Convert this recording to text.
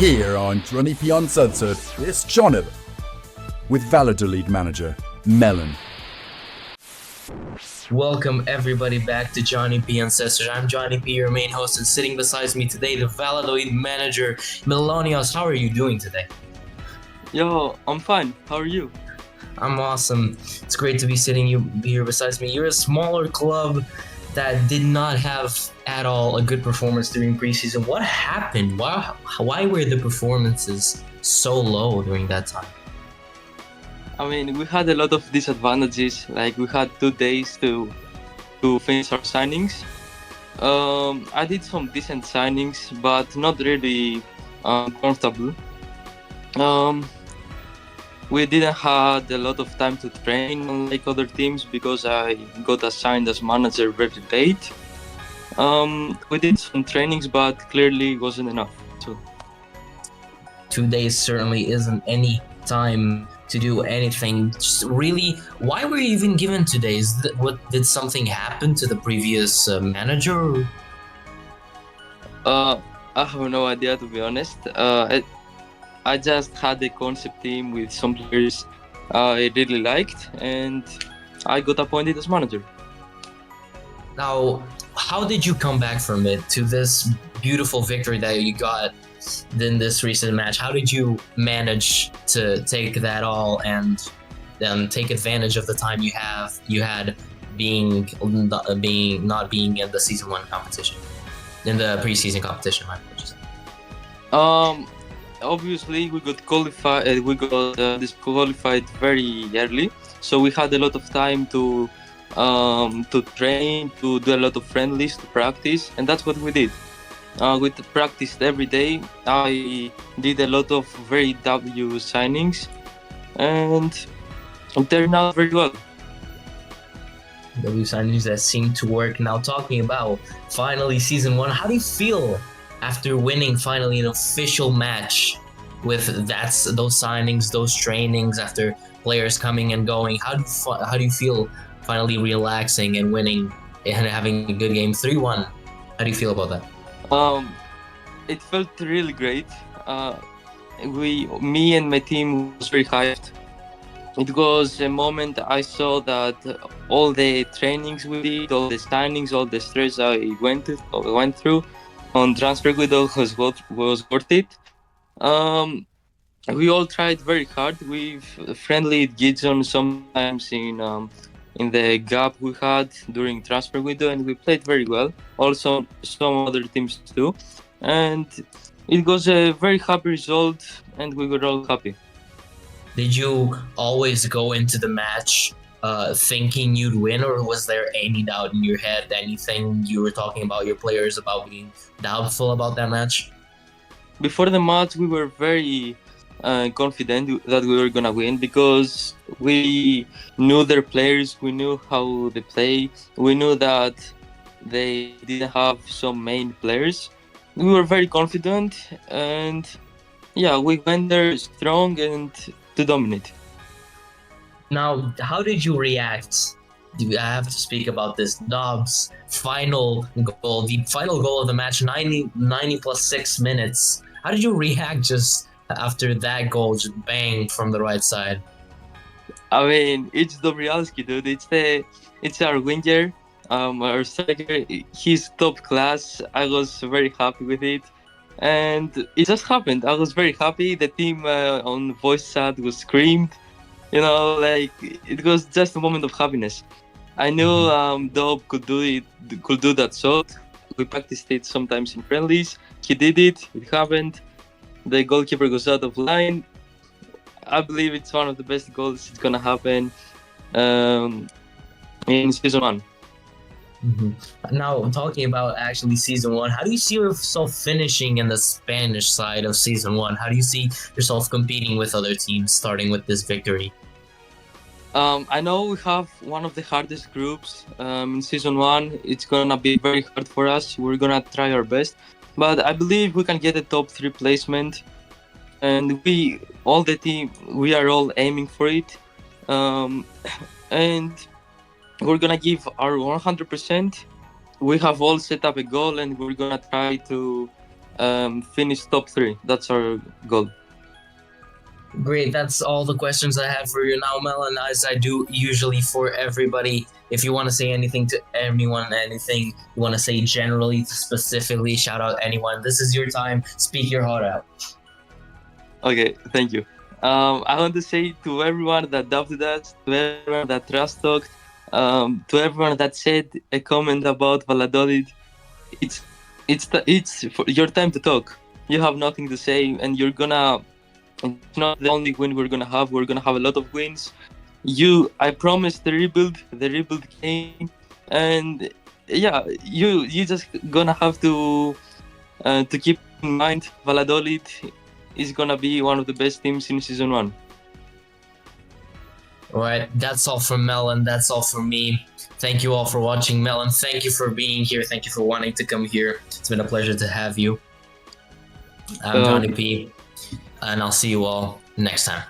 Here on Jonyp Uncensored, it's Jonyp with Valladolid manager Melon. Welcome everybody back to Jonyp Uncensored. I'm Jonyp, your main host, and sitting beside me today, the Valladolid manager melonioss. How are you doing today? Yo, I'm fine. How are you? I'm awesome. It's great to be sitting here beside me. You're a smaller club that did not have at all a good performance during preseason. What happened? Why were the performances so low during that time? I mean, we had a lot of disadvantages. Like we had 2 days to finish our signings. I did some decent signings, but not really comfortable. Um, we didn't had a lot of time to train unlike other teams because I got assigned as manager very late. We did some trainings, but clearly wasn't enough. So 2 days certainly isn't any time to do anything. Just really, why were you even given 2 days? What did something happen to the previous manager? I have no idea, to be honest. I just had a concept team with some players I really liked, and I got appointed as manager. Now, how did you come back from it to this beautiful victory that you got in this recent match? How did you manage to take that all and take advantage of the time you had being not being in the season one competition, in the preseason competition? Obviously, we got qualified. We got disqualified very early, so we had a lot of time to train, to do a lot of friendlies, to practice, and that's what we did. We practiced every day. I did a lot of very W signings, and it turned out very well. W signings that seem to work. Now, talking about finally season one, how do you feel after winning finally an official match with those signings, those trainings, after players coming and going? How do you feel finally relaxing and winning and having a good game 3-1? How do you feel about that? It felt really great. Me and my team was very hyped. It was a moment I saw that all the trainings we did, all the signings, all the stress I went through on transfer window was worth it. We all tried very hard. We've friendly Gidson sometimes in the gap we had during transfer window, and we played very well. Also, some other teams too, and it was a very happy result, and we were all happy. Did you always go into the match thinking you'd win, or was there any doubt in your head? Anything you were talking about your players about being doubtful about that match? Before the match, we were very confident that we were gonna win because we knew their players, we knew how they play, we knew that they didn't have some main players. We were very confident, and yeah, we went there strong and to dominate. Now, how did you react? I have to speak about this. Dobbs' final goal, the final goal of the match, 90 plus 6 minutes. How did you react just after that goal, just bang from the right side? I mean, it's Dobralski, dude. It's our winger, our striker. He's top class. I was very happy with it, and it just happened. I was very happy. The team on voice chat was screamed. Like it was just a moment of happiness. I knew Dob could do that shot. We practiced it sometimes in friendlies. He did it. It happened. The goalkeeper goes out of line. I believe it's one of the best goals that's gonna happen in season one. Now, talking about actually season one, how do you see yourself finishing in the Spanish side of season one? How do you see yourself competing with other teams starting with this victory? I know we have one of the hardest groups in season one. It's gonna be very hard for us. We're gonna try our best, but I believe we can get a top 3 placement. And we are all aiming for it, and we're gonna give our 100%. We have all set up a goal, and we're gonna try to finish top 3. That's our goal. Great. That's all the questions I have for you now, Melon. As I do usually for everybody, if you want to say anything to anyone, anything you want to say generally, specifically, shout out anyone. This is your time. Speak your heart out. Okay, thank you. I want to say to everyone that doubted us, to everyone that trash talked, to everyone that said a comment about Valladolid, it's your time to talk. You have nothing to say, and you're gonna. It's not the only win we're gonna have. We're gonna have a lot of wins. I promise the rebuild came, and yeah, you just gonna have to keep in mind Valladolid is gonna be one of the best teams in season 1. All right. That's all from Melon. That's all from me. Thank you all for watching, Melon. Thank you for being here. Thank you for wanting to come here. It's been a pleasure to have you. I'm Johnny P, and I'll see you all next time.